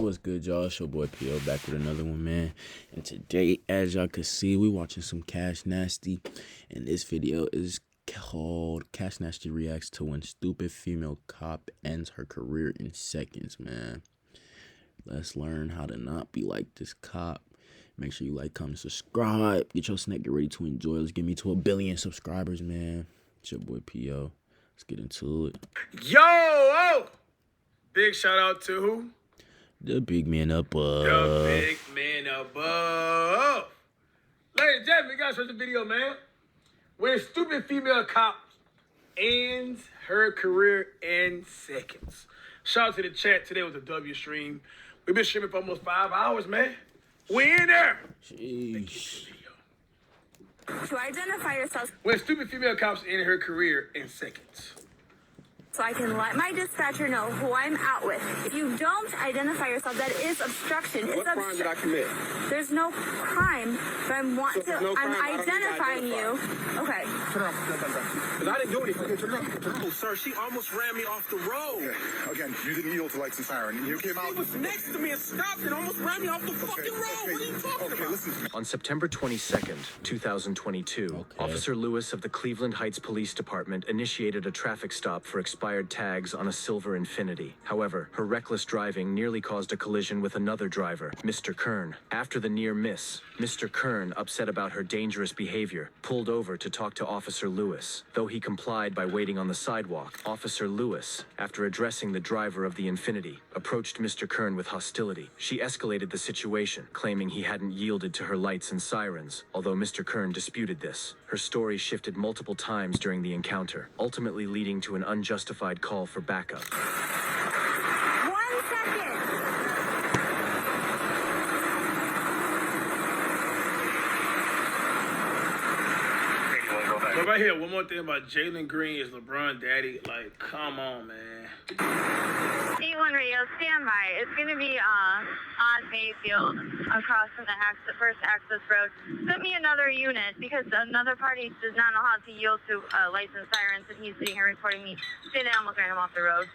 What's good, y'all? It's your boy P.O. back with another one, man. And today, as y'all can see, we watching some Cash Nasty. And this video is called Cash Nasty Reacts to When Stupid Female Cop Ends Her Career in Seconds, man. Let's learn how to not be like this cop. Make sure you like, comment, subscribe. Get your snack, get ready to enjoy. Let's get me to 1 billion subscribers, man. It's your boy P.O. Let's get into it. Yo! Oh! Big shout out to who? The big man above. The big man above. Ladies and gentlemen, you guys watch the video, man. When a stupid female cop ends her career in seconds. Shout out to the chat. Today was a W stream. We've been streaming for almost 5 hours, man. We in there. Jeez. To identify yourself. When stupid female cops end her career in seconds. So I can let my dispatcher know who I'm out with. If you don't identify yourself, that is obstruction. What crime did I commit? There's no crime, but I'm identifying you. Okay. Turn off. Because I didn't do anything. Turn off. Oh, sir, she almost ran me off the road. Okay. Again, you didn't yield to lights and siren. You came out. She was next to me and stopped and almost ran me off the fucking road. What are you talking about? Listen. On September 22nd, 2022, Officer Lewis of the Cleveland Heights Police Department initiated a traffic stop for expired tags on a silver Infiniti. However, her reckless driving nearly caused a collision with another driver, Mr. Kern. After the near miss, Mr. Kern, upset about her dangerous behavior, pulled over to talk to Officer Lewis. Though he complied by waiting on the sidewalk, Officer Lewis, after addressing the driver of the Infiniti, approached Mr. Kern with hostility. She escalated the situation, claiming he hadn't yielded to her lights and sirens, although Mr. Kern disputed this. Her story shifted multiple times during the encounter, ultimately leading to an unjustified call for backup. 1 second. But right here, one more thing about Jalen Green is LeBron daddy. Like, come on, man. C1 radio, stand by. It's going to be on Mayfield across from the first access road. Put me another unit because another party does not know how to yield to lights and sirens, and he's sitting here reporting me. Stay down, look at him off the road.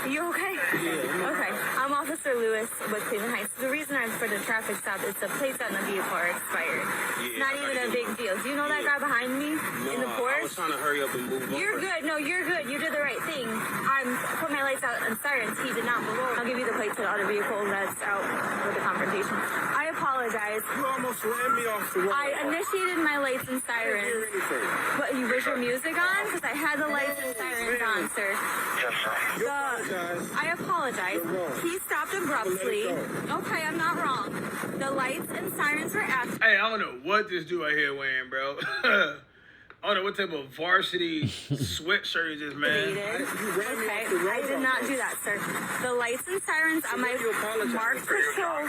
You okay? Yeah. Okay. I'm Officer Lewis with Cleveland Heights. The reason I'm for the traffic stop is the plates on the vehicle are expired. It's not even a big deal. Do you know that guy behind me in the Porsche? I was trying to hurry up and move You're good. No, you're good. You did the right thing. I'm put my lights out and sirens. He did not below. I'll give you the plates to the other vehicle that's out with the confrontation. I apologize. You almost ran me off the road. I initiated my lights and sirens. I didn't hear anything. But was your music on? Because I had the lights and sirens on, sir. Yes, sir. I apologize. He stopped abruptly. Okay, I'm not wrong. The lights and sirens were active. Hey, I don't know what this dude right here wearing, bro. I don't know what type of varsity sweatshirt is this, man. Okay, I did not do that, sir. The lights and sirens on my marked patrol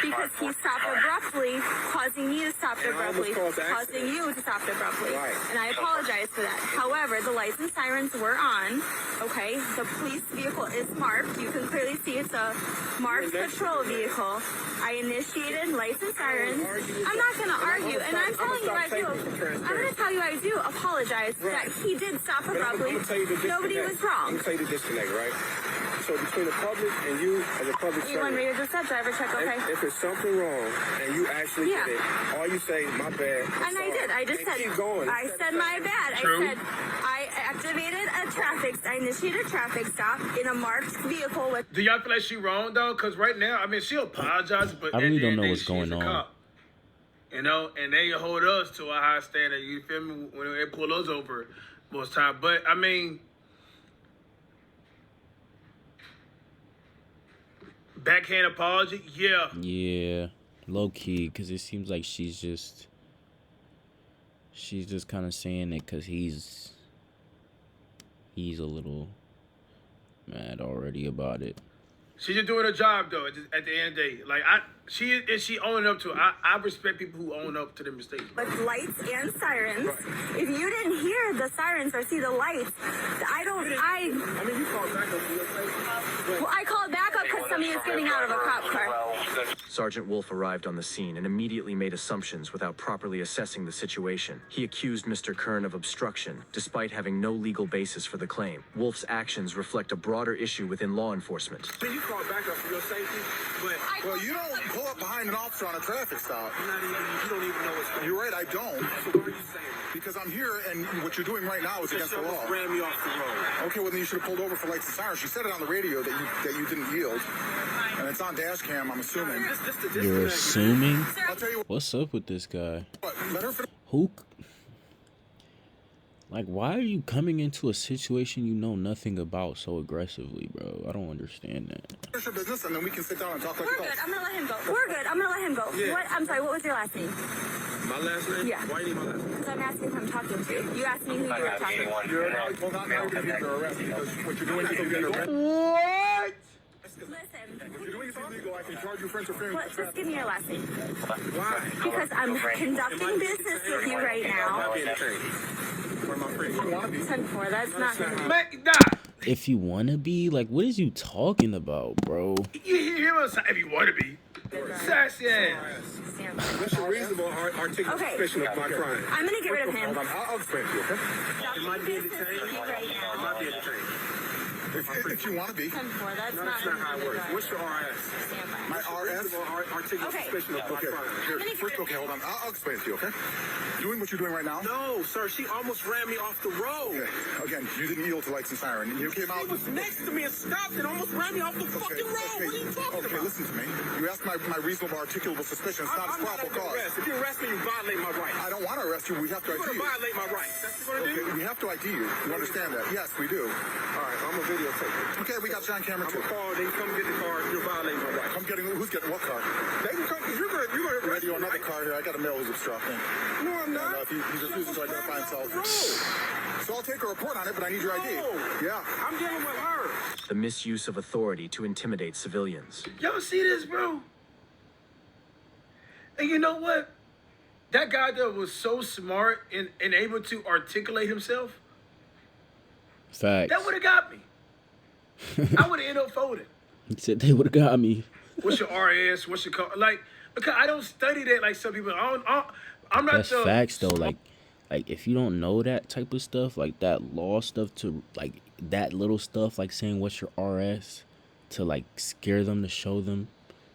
because he stopped abruptly, causing me to stop abruptly, causing you to stop abruptly. And I apologize for that. However, the lights and sirens were on. Okay, the police vehicle is marked. You can clearly see it's a marked patrol vehicle. I initiated lights and sirens. I'm not going to argue, and I'm telling you I do. I'm going to tell you I do apologize that he did stop abruptly. Nobody was wrong. I'm going to tell you the disconnect, right? So between the public and you as a public servant, radio just said driver check, okay? If it's something wrong and you actually did it, all you say, my bad. And I did. I just said, keep going. I said my bad. True. I said I activated I initiated a traffic stop in a marked vehicle with. Do y'all feel like she wrong, though? Because right now, I mean, she apologized, but I really don't know what's going on. Cop, you know, and they hold us to a high standard. You feel me? When they pull us over most time. But, I mean, backhand apology? Yeah. Yeah, low key, because it seems like she's just kind of saying it because he's a little mad already about it. She's just doing her job, though, at the end of the day. Like, she owning up to it. I respect people who own up to their mistakes. With lights and sirens. If you didn't hear the sirens or see the lights, I mean, you called back up to your place. Well, I called back up because somebody is getting out of a cop car. Sergeant Wolf arrived on the scene and immediately made assumptions without properly assessing the situation. He accused Mr. Kern of obstruction, despite having no legal basis for the claim. Wolf's actions reflect a broader issue within law enforcement. Then you call backup for your safety, but Well, you don't pull up behind an officer on a traffic stop. you don't even know what's going on. You're right, I don't. So why are you saying that? Because I'm here, and what you're doing right now is against the law. Ran me off the road. Okay, well then you should have pulled over for lights and sirens. She said it on the radio that you didn't yield, and it's on dash cam. I'm assuming. You're assuming? I'll tell you What's up with this guy? what. Let her finish Who? Like, why are you coming into a situation you know nothing about so aggressively, bro? I don't understand that. your business, and then we can sit down and talk like We're good. adults. I'm gonna let him go. We're good. I'm gonna let him go. Yeah. What? I'm sorry. What was your last name? My last name? Yeah. Why do you need my last name? Because I'm asking who I'm talking to. You asked me who you were talking to. You're well, not now you're going to be under arrest because what you're doing is illegal. What? Listen. What you're doing is illegal. I can charge you for interfering with Just traffic. give me your last name. Why? Because I'm conducting business with you right now. Being detained. Where my friends You want to be. 10-4. That's not gonna. Man, nah. If you wanna be, like, what is you talking about, bro? You hear what I'm saying? If you want to be. Sassy ass. Stand by. What's your reasonable articulate Okay. suspicion of my crime? I'm gonna get rid of him. Hold on, I'll explain to you, okay? Conducting business with you right now. Might be detained. If you want to be. 10-4. That's No, not that's not how it gonna works. be. What's your RS? Stand by. My RS? Reasonable articulate Okay. suspicion of my Okay, crime. here, first, okay, hold on. I'll explain it to you, okay? Doing what you're doing right now? No, sir, she almost ran me off the road. Okay, again, you didn't yield to lights and siren. You came out. She was next to me and stopped and almost ran me off the fucking road. What are you talking okay, about? listen to me. You asked my reasonable articulable suspicion. It's not a I'm not probable under cause. arrest. If you arrest me, you violate my rights. I don't want to arrest you. We have to You're ID going to you. violate my rights. That's what you're going to Okay, do? we have to ID you. You understand that? Yes, we do. All right, I'm going to videotape it. Okay, we got you on camera I'm too. going to call, then you come get the car. You're violating my rights. I'm getting. Who's getting what car? They can come, because you're going to We got arrest you me, another right? car here. I got a male who's obstructing. No, I'm not. No, he's refusing to identify himself. No. So I'll take a report on it, but I need your ID. No. Yeah. I'm dealing with her. The misuse of authority to intimidate civilians. Y'all see this, bro? And you know what? That guy that was so smart and able to articulate himself, Facts. that would have got me. I would have ended up folding. He said they would have got me. What's your RS? What's your car? Like, because I don't study that like some people. I'm not That's the facts though. Like if you don't know that type of stuff, like that law stuff, to like that little stuff, like saying what's your RS, to like scare them, to show them,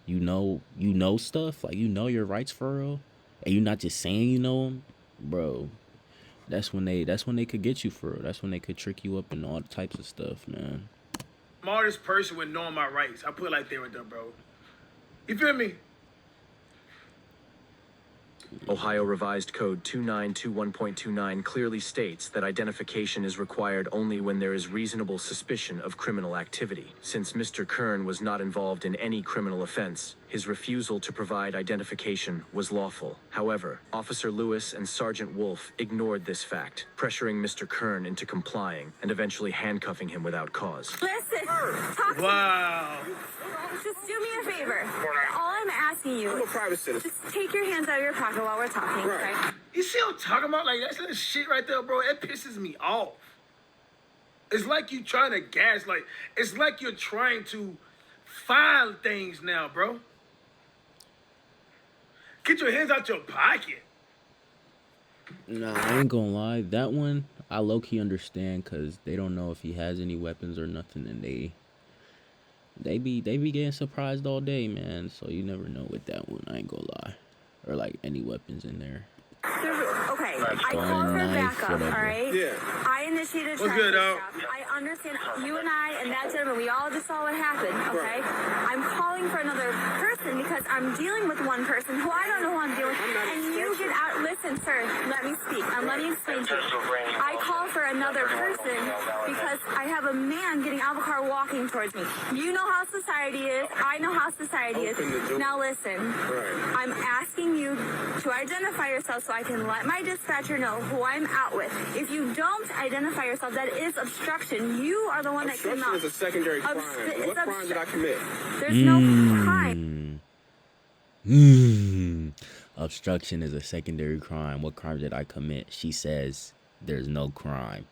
you know stuff, like you know your rights for real, and you're not just saying you know them, bro. That's when they could get you for real. That's when they could trick you up and all types of stuff, man. smartest person with knowing my rights. I put it like that with them, bro. You feel me? Ohio Revised Code 2921.29 clearly states that identification is required only when there is reasonable suspicion of criminal activity. Since Mr. Kern was not involved in any criminal offense, his refusal to provide identification was lawful. However, Officer Lewis and Sergeant Wolf ignored this fact, pressuring Mr. Kern into complying and eventually handcuffing him without cause. Listen. Talk to Wow. me. Just do me a favor. All I'm asking you I'm a private citizen. just take your hands out of your pocket while we're talking, Right. okay? You see what I'm talking about? Like, that's the shit right there, bro. It pisses me off. It's like you trying to gaslight. It's like you're trying to find things now, bro. Get your hands out your pocket. Nah, I ain't gonna lie. That one, I low-key understand, because they don't know if he has any weapons or nothing, and they be getting surprised all day, man. So you never know with that one. I ain't gonna lie. Or like any weapons in there. Okay, I Going called for knife, backup, whatever. all right? Yeah. I initiated What's good, traffic dog? stop. I understand you and I and that gentleman, we all just saw what happened, okay? I'm calling for another person because I'm dealing with one person who I don't know who I'm dealing with. And you get out, listen, sir, let me speak. Let me explain to you. I call for another person because I have a man getting out of the car walking towards me. You know how society is. I know how society is. Now listen, I'm asking you to identify yourself so I can let my dispatcher know who I'm out with. If you don't identify yourself, that is obstruction. You are the one that came Obstruction out. is a secondary crime. It's What crime did I commit? There's no crime. Obstruction is a secondary crime. What crime did I commit? She says there's no crime.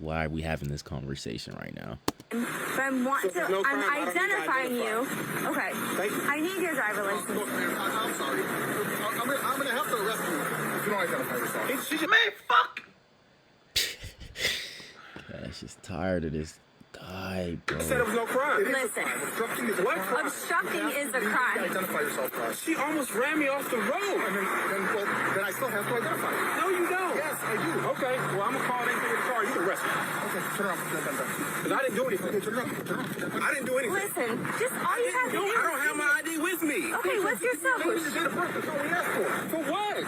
why are we having this conversation right now? But I'm identifying you. Okay. I need your driver license. Look, man, I'm sorry. I'm gonna have to arrest you if you don't identify yourself. Man, fuck. Cash is tired of this guy, bro. Said it was no crime. Listen, Obstructing is a crime. obstructing is a crime. Identify yourself, Cash. She almost ran me off the road. Then I still have to identify you. No, you don't. Yes, I do. Okay, well, I'm gonna call in for your car. You can arrest me. Okay, turn around. Because I didn't do anything. Okay, turn around. I didn't do anything. Listen, just all you have to do. I don't have my ID with me. Okay, what's your cell phone? That's all we asked for. For what?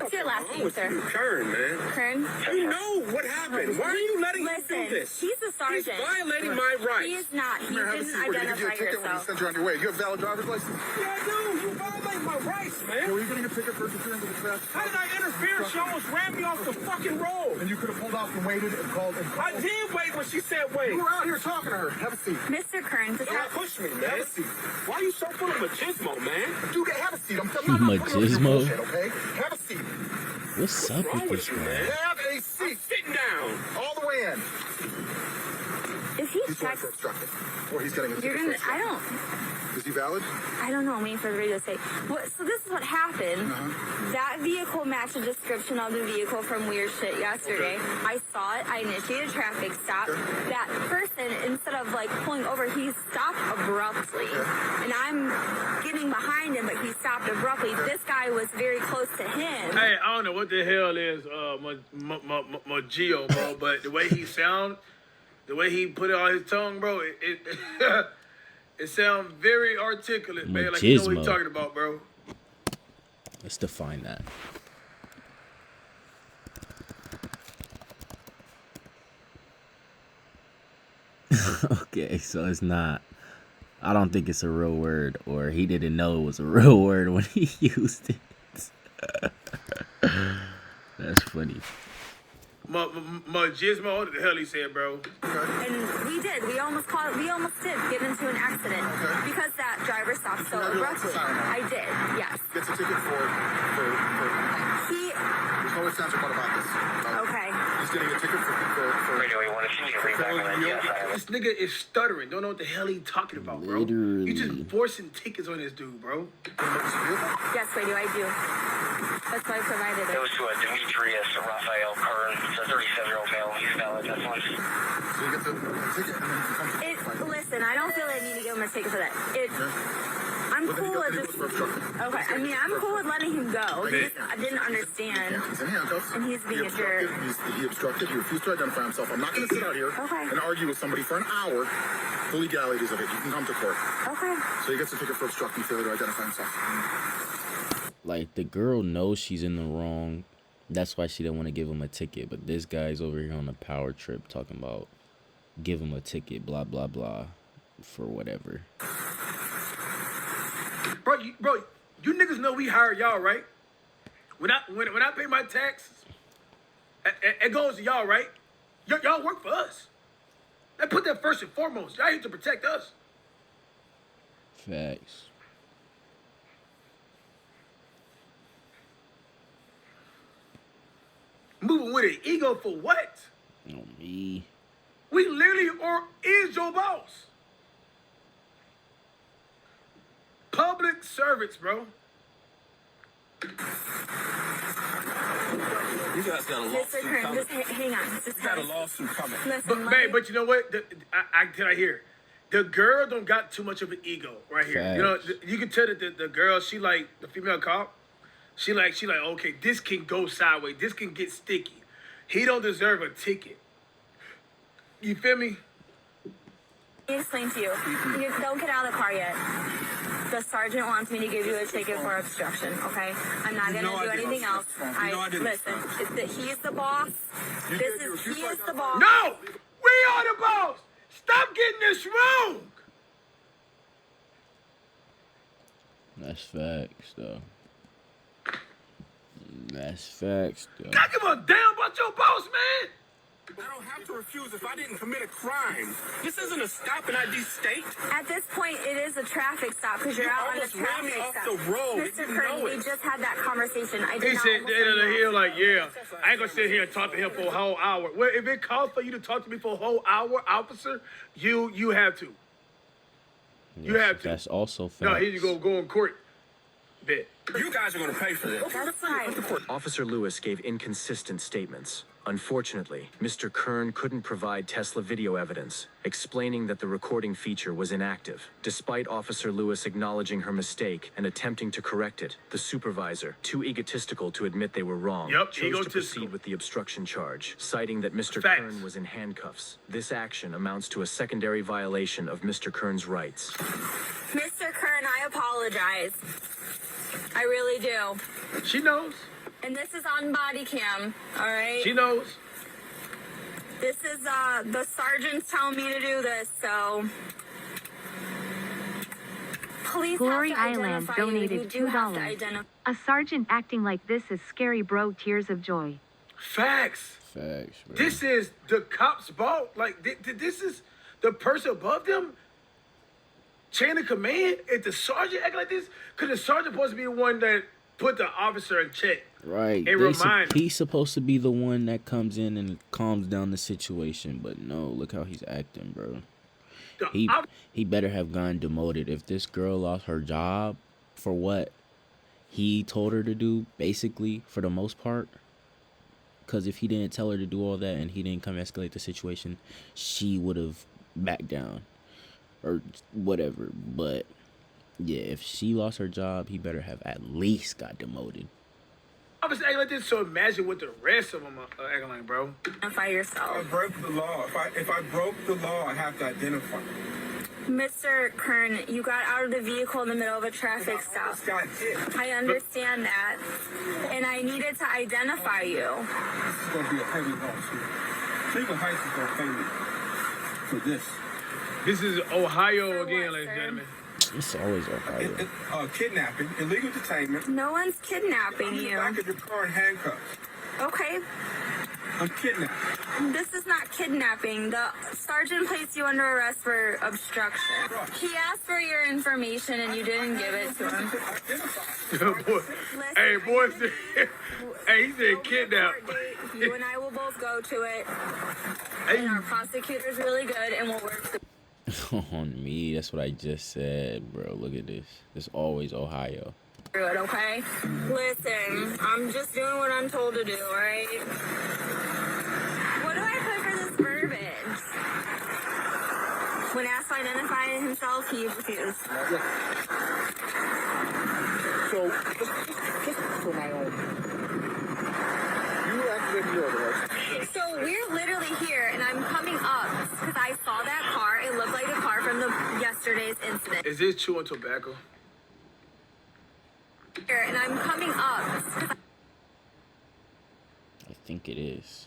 What's your last name, sir? Kern, man. Kern? You know what happened. Why are you letting him do Listen, this? he's a He's sergeant. violating my rights. He is not. He Here, have a didn't seat. We're gonna give you a identify ticket when he yourself. sends you on your way. You have valid driver's license? Yeah, I do. You violate my rights, man. Were you getting a ticket for interfering with the traffic? How did I interfere? She almost ran me off the fucking road. And you could have pulled off and waited and called. I did wait when she said wait. You were out here talking to her. Have a seat. Mr. Kern, just Don't push me, man. Have a seat. Why are you so full of machismo, man? Dude, have a seat. I'm not putting up with your Machismo? bullshit, okay? Have a seat. What's up What's wrong with with this you, guy? man? Have a seat. Sitting down. All the way in. if he He's going checks, for obstructing. Or he's getting a you're ticket gonna. for obstructing. Is he valid? I don't know. I'm waiting for the radio to say. What? So this is what happened. That vehicle matched the description of the vehicle from Weird Shit yesterday. I saw it. I initiated a traffic stop. That person, instead of like pulling over, he stopped abruptly, and I'm getting behind him, but he stopped abruptly. This guy was very close to him. Hey, I don't know what the hell is my Geo, bro, but the way he sound, the way he put it on his tongue, bro, it it sounds very articulate, man. Like you know what Machismo. he's talking about, bro. Let's define that. Okay, so it's not. I don't think it's a real word, or he didn't know it was a real word when he used it. That's funny. My Gizmo, what the hell he said, bro? And we did. We almost did get into an accident because that driver stopped so abruptly. I did. Yes. Gets a ticket for He. there's no sense about this. Okay. He's getting a ticket for Radio, you want to see me back on that? Yes, I have. This nigga is stuttering. Don't know what the hell he talking about, bro. Literally. You just forcing tickets on this dude, bro. Yes, radio. I do. That's why I provided it. Goes to a Demetrius Raphael Kern. It's a 37-year-old male. He's valid. That's one. So he gets a ticket and then he comes Listen, I don't feel like I need to give him a ticket for that. I'm But then cool he with goes this. for obstructing. Okay, I mean, I'm cool with letting him go. He just, I didn't understand. He's in handcuffs. And he's being He a jerk. obstructed. He obstructed. He refused to identify himself. I'm not going to sit out here and argue with somebody for an hour the legalities of it. You can come to court. Okay. So he gets a ticket for obstructing failure to identify himself. Like, the girl knows she's in the wrong. That's why she didn't want to give him a ticket. But this guy's over here on a power trip talking about give him a ticket, blah, blah, blah, for whatever. Bro, you niggas know we hire y'all, right? When I pay my taxes, it goes to y'all, right? Y'all work for us. They put that first and foremost. Y'all here to protect us. Facts. Moving with an ego for what? Oh, me. We literally is your boss. Public servants, bro. You guys got a Mr. lawsuit Kern, coming. just hang on. Just You got a lawsuit coming. Listen, But you know what? Did I hear? The girl don't got too much of an ego right here. Facts. You know, you can tell that the girl, she like the female cop. She like, okay, this can go sideways. This can get sticky. He don't deserve a ticket. You feel me? Let me explain to you. You don't get out of the car yet. The sergeant wants me to give you a ticket for obstruction, okay? I'm not going to do anything else. Listen, he's the boss. He is the boss. No! We are the boss! Stop getting this wrong! That's facts, though. That's facts, though. I give a damn about your boss, man! I don't have to refuse if I didn't commit a crime. This isn't a stop and ID state. At this point, it is a traffic stop because you're out on a almost ran me traffic off stop. the road. Mr. You Curry, know we it. just had that conversation. I did He not said, almost he was like, yeah, I ain't gonna sit here and talk to him for a whole hour. Well, if it calls for you to talk to me for a whole hour, officer, you have to. You have to. That's also facts. No, here you go in court. Bet. You guys are going to pay for this. That's fine. Officer Lewis gave inconsistent statements. Unfortunately, Mr. Kern couldn't provide Tesla video evidence, explaining that the recording feature was inactive. Despite Officer Lewis acknowledging her mistake and attempting to correct it, the supervisor, too egotistical to admit they were wrong, chose to egotistical. proceed with the obstruction charge, citing that Mr. Facts. Kern was in handcuffs. This action amounts to a secondary violation of Mr. Kern's rights. Mr. Kern, I apologize. I really do. She knows. And this is on body cam, all right? She knows. This is, the sergeant's telling me to do this, so... Police Glory have to Island identify you. donated You do have to $2. identify. A sergeant acting like this is scary, bro. Tears of joy. Facts. Facts, bro. This is the cop's fault. Like, this is the person above them. Chain of command. If the sergeant act like this, because the sergeant supposed to be the one that put the officer in check. Right. And remind him. He's supposed to be the one that comes in and calms down the situation, but no, look how he's acting, bro. He better have gone demoted. If this girl lost her job for what he told her to do, basically, for the most part, because if he didn't tell her to do all that and he didn't come escalate the situation, she would have backed down or whatever. But yeah, if she lost her job, he better have at least got demoted. Officer acting like this, so imagine what the rest of them are acting like, bro. Identify yourself. I broke the law. If I broke the law, I have to identify. Mr. Kern, you got out of the vehicle in the middle of a traffic stop. Got hit. I understand that. And I needed to identify you. This is going to be a heavy loss here. Cleveland Heights is going to pay me for this. This is Ohio For again, what, ladies and sir? gentlemen. It's always Ohio. Kidnapping, illegal detainment. No one's kidnapping I'm in the you. back of your car in handcuffs. Okay, I'm kidnapped. this is not kidnapping. The sergeant placed you under arrest for obstruction. He asked for your information and you didn't give it to him. Boy. Hey, boy. Hey, he said kidnap. You and I will both go to it. Hey. And our prosecutor's really good and we'll work together. On me, that's what I just said, bro. Look at this. It's always Ohio. through it, okay? Listen, I'm just doing what I'm told to do, alright? What do I put for this verbiage? When asked to identify himself, he refused. So, just for my own. You activated your other license. So we're literally here, and I'm coming up because I saw that car. It looked like a car from yesterday's incident. Is this chewing tobacco? Here, and I'm coming up 'cause I think it is.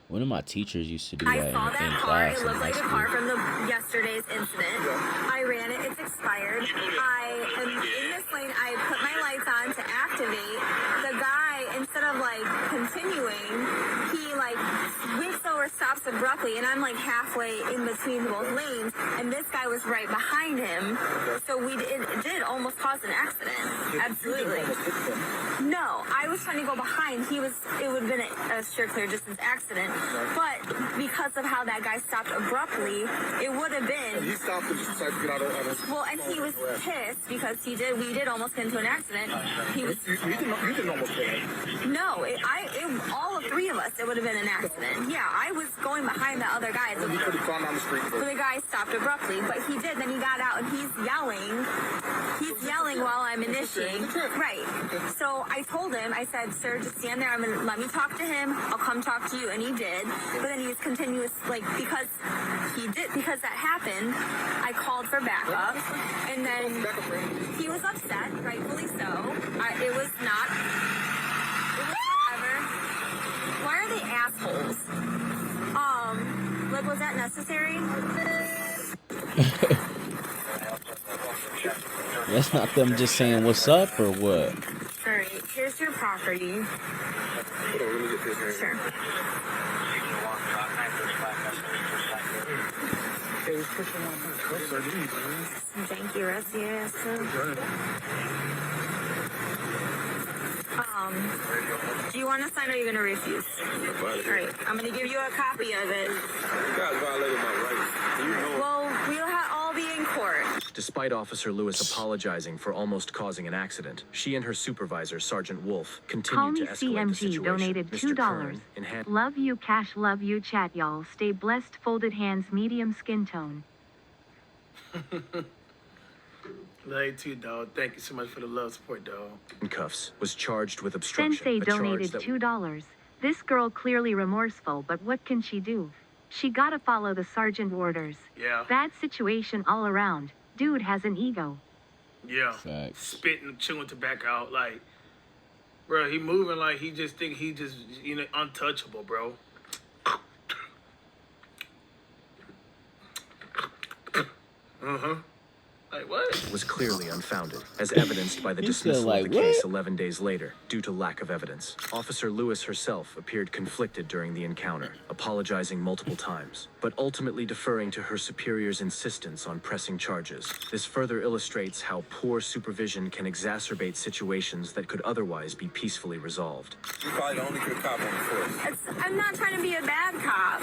One of my teachers used to do that I saw in that car. class It in looked high like a school. car from yesterday's incident. I ran it. It's expired. I am in this lane. I put my lights on to activate. The guy, instead of like continuing, he like whips over, stops abruptly, and I'm like halfway in between both lanes, and this guy was right behind him. So it did almost cause an accident. Absolutely. No, I was trying to go behind. It would have been a sure clear distance accident. But because of how that guy stopped abruptly, it would have been. He stopped and just decided to get out of Well, and he was pissed because we did almost get into an accident. He was. You didn't almost get it. No, all of three of us, it would have been an accident. Yeah, I was going behind the other guy. He could have gone down the street. So the guy stopped abruptly, but he did. Then he got out and he's yelling. He's yelling while I'm initiating. Right. So I told him, I said, sir, just stand there. Let me talk to him. I'll come talk to you. And he did. But then he was continuous, because that happened, I called for backup. And then he was upset, rightfully so. It was not ever. Why are they assholes? Was that necessary? That's not them just saying what's up or what? Alright, here's your property. Hold on, let me get Sure. Hey, let's push them on. Those are these, man. Some janky rusty ass too. Do you want to sign or are you going to refuse? Alright, I'm going to give you a copy of it. You guys violated my rights. You know. Well, we'll all be in court. Despite Officer Lewis apologizing for almost causing an accident, she and her supervisor, Sergeant Wolf, Call continued me to escalate the CMG situation. donated Mr. $2. Kern, in hand- Love you cash, love you chat, y'all. Stay blessed. Folded hands, medium skin tone. Love you too, dog. Thank you so much for the love support, dog. handcuffs, was charged with obstruction. Sensei a charge donated that $2. This girl clearly remorseful, but what can she do? She gotta follow the sergeant orders. Yeah. Bad situation all around. Dude has an ego. Yeah. Facts. Spitting, chewing tobacco out. Like, bro, he moving like he just think he just, untouchable, bro. Uh-huh. Like, what? was clearly unfounded, as evidenced by the He said, dismissal like, of the case what? 11 days later, due to lack of evidence. Officer Lewis herself appeared conflicted during the encounter, apologizing multiple times, but ultimately deferring to her superior's insistence on pressing charges. This further illustrates how poor supervision can exacerbate situations that could otherwise be peacefully resolved. You're probably the only good cop on the force. I'm not trying to be a bad cop.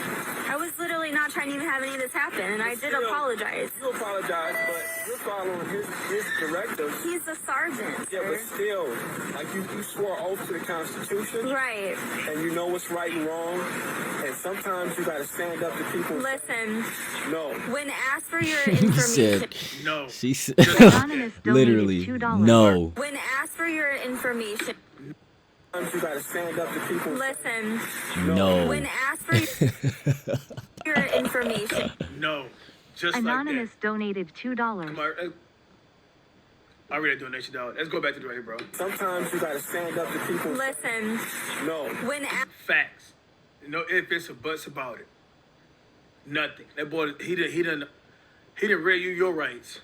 I was literally not trying to even have any of this happen, and I did apologize. You apologize, but you're following his directives. He's the sergeant, Yeah, but sir. still, like you swore oath to the Constitution. Right. And you know what's right and wrong. And sometimes you gotta stand up to people. Listen, No. when asked for your He information, said, No. she said, Anonymous donated literally, $2. no. when asked for your information, Sometimes you gotta stand up to people. listen, No. when asked for your information, No. Just Anonymous like donated $2. that. Come on. I read a donation, dog. Let's go back to the right here, bro. Sometimes you gotta stand up to people. listen, No. when asked, Facts. No ifs, ands, or buts about it. Nothing. That boy, he didn't read you your rights.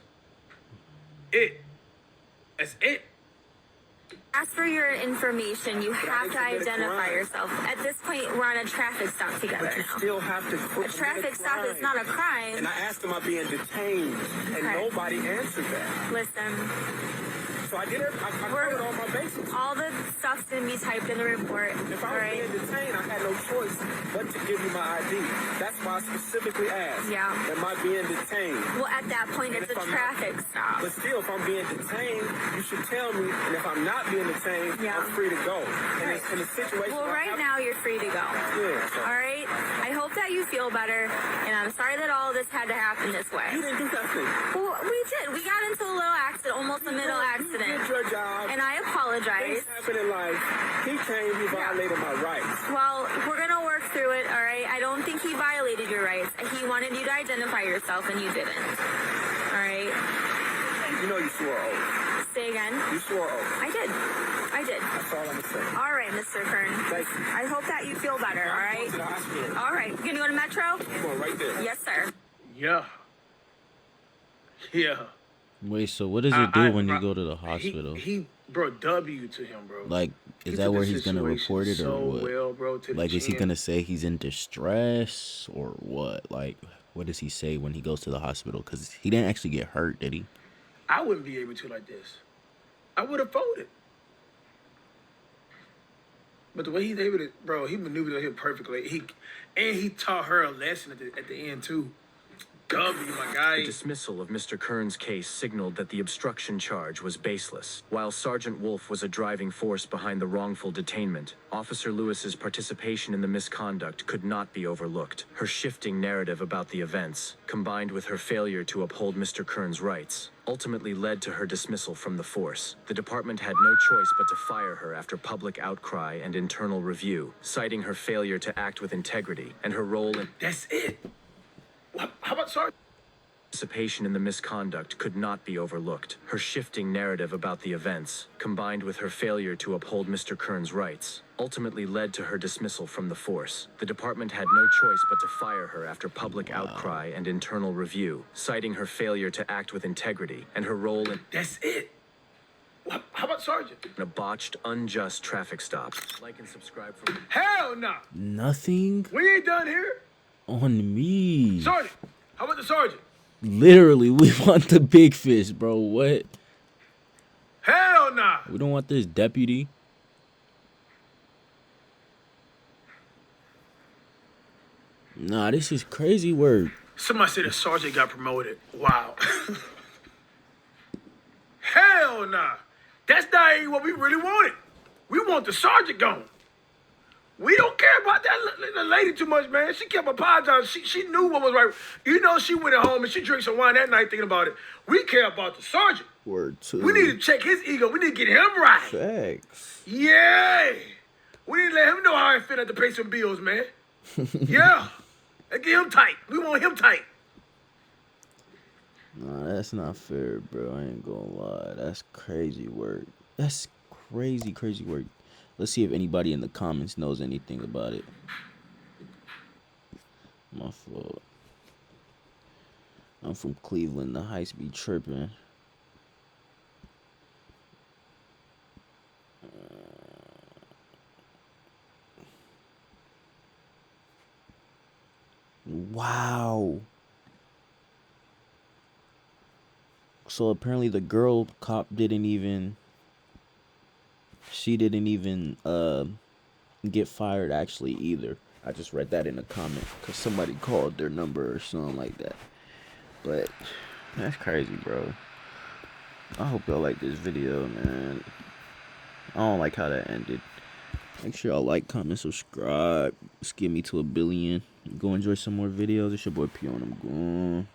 That's it. ask for your information, you have to commit a identify crime. yourself. At this point, we're on a traffic stop together But you now. still have to A traffic stop is not a crime. And I asked him, I'm being detained, and Okay. nobody answered that. Listen, So I did it. I covered all my bases. all the stuff's gonna be typed in the report. If All I was right. being detained, I had no choice but to give you my ID. That's why I specifically asked. Yeah. Am I being detained? Well, at that point, And it's if a I'm traffic stop. But still, if I'm being detained, you should tell me. And if I'm not being detained, Yeah. I'm free to go. And Right. it's in a situation. Well, where I right have- now, you're free to go. Yeah. So All right. I hope that you feel better, and I'm sorry that all this had to happen this you way. didn't do nothing. Well, we did. We got into a little accident, almost a middle You accident, did your job. and I apologize. Things happen in life. He came. He violated my rights. Well, we're gonna work through it, all right? I don't think he violated your rights. He wanted you to identify yourself, and you didn't. All right? You know you swore oath. Say again. You swore oath. I did. I did. That's all I'm gonna say. All right, Mr. Kern. Thank you. I hope that you feel better, all I'm right? going to the hospital. All right. You gonna go to Metro? I'm going right there. Yes, sir. Yeah. Yeah. Wait, so what does it do when you bro, go to the hospital? He bro, W to him, bro. Like, He is took that where the he's gonna situation report it or so what? well, bro, to the Like, is he chin. gonna say he's in distress or what? Like, what does he say when he goes to the hospital? Because he didn't actually get hurt, did he? I wouldn't be able to like this. I would have folded. But the way he's able to, bro, he maneuvered him perfectly. He taught her a lesson at the end too. W, my The guy. dismissal of Mr. Kern's case signaled that the obstruction charge was baseless. While Sergeant Wolf was a driving force behind the wrongful detainment, Officer Lewis's participation in the misconduct could not be overlooked. Her shifting narrative about the events, combined with her failure to uphold Mr. Kern's rights, ultimately led to her dismissal from the force. The department had no choice but to fire her after public outcry and internal review, citing her failure to act with integrity and her role in That's it. How about sorry? participation in the misconduct could not be overlooked. Her shifting narrative about the events, combined with her failure to uphold Mr. Kern's rights, ultimately led to her dismissal from the force. The department had no choice but to fire her after public outcry and internal review, citing her failure to act with integrity and her role in That's it. How about Sergeant? In a botched, unjust traffic stop. Like and subscribe for... Hell no. Nothing We ain't done here. on me. Sergeant. How about the sergeant? Literally, we want the big fish, bro. What? Hell nah. We don't want this deputy. Nah, this is crazy work. Somebody said the sergeant got promoted. Wow. Hell nah. That's not even what we really wanted. We want the sergeant gone. We don't care about that lady too much, man. She kept apologizing. She knew what was right. You know, she went at home and she drank some wine that night thinking about it. We care about the sergeant. Word two. We need to check his ego. We need to get him right. Facts. Yeah. We need to let him know how it feel to pay some bills, man. Yeah. Let's get him tight. We want him tight. Nah, that's not fair, bro. I ain't gonna lie. That's crazy work. That's crazy, crazy work. Let's see if anybody in the comments knows anything about it. My fault. I'm from Cleveland. The Heights be tripping. Wow. So apparently the girl cop didn't even get fired actually either. I just read that in a comment because somebody called their number or something like that. But that's crazy, bro. I hope y'all like this video, man. I don't like how that ended. Make sure y'all like, comment, subscribe. Let's get me to 1 billion. Go enjoy some more videos. It's your boy P on. I'm going.